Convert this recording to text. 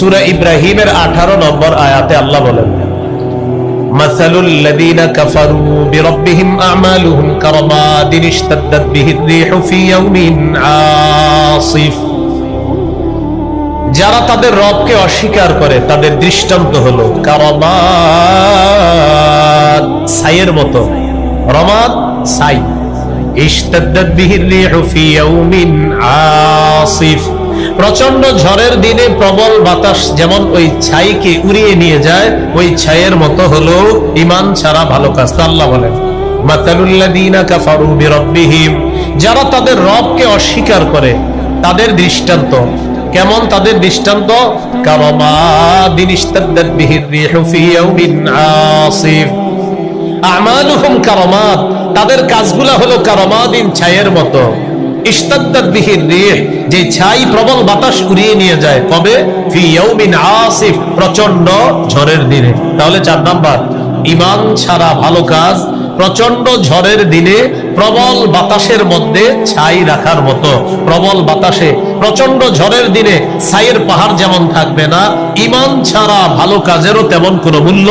সূরা ইব্রাহিমের 18 নম্বর আয়াতে আল্লাহ বলেন, মাসালুল লাযীনা কাফারু বিরাব্বিহিম আ'মালুহুম কারামাদিন ইশতাদ্দাত বিহির রিহু ফি ইয়াউমিন আসিফ। যারা তাদের রবকে অস্বীকার করে তাদের দৃষ্টান্ত হলো কারামাদ, ছাইয়ের মতো। রমাদ ছাই। ইশতাদ্দাত বিহির রিহু ফি ইয়াউমিন আসিফ, প্রচন্ড ঝড়ের দিনে প্রবল বাতাস যেমন ওই ছাইকে উড়িয়ে নিয়ে যায়, ওই ছাইয়ের মতো হলো ঈমান ছাড়া ভালো কাজ। আল্লাহ বলেন, মাতালুল লাযীনা কাফারু বিরাব্বিহিম, যারা তাদের রবকে অস্বীকার করে তাদের দৃষ্টান্ত কেমন? তাদের দৃষ্টান্ত কারামাদিন ইশতাদ্দাত বিহির রিহু ফি ইয়াউমিন আসিফ। আমালুহুম কারামাদ, তাদের কাজগুলা হলো কারামাদিন, ছাইয়ের মতো। ইশতাদ্দাত বিহির রিহ, যে ছাই প্রবল বাতাস উড়িয়ে নিয়ে যায়। কবে? ফি ইয়াউমিন আসিফ, প্রচন্ড ঝড়ের দিনে। তাহলে 4 নাম্বার, ঈমান ছাড়া ভালো কাজ প্রচন্ড ঝড়ের দিনে প্রবল বাতাসের মধ্যে ছাই রাখার মতো। প্রবল বাতাসে প্রচন্ড ঝড়ের দিনে ছাইয়ের পাহাড় যেমন থাকবে না, ঈমান ছাড়া ভালো কাজেরও তেমন কোনো মূল্য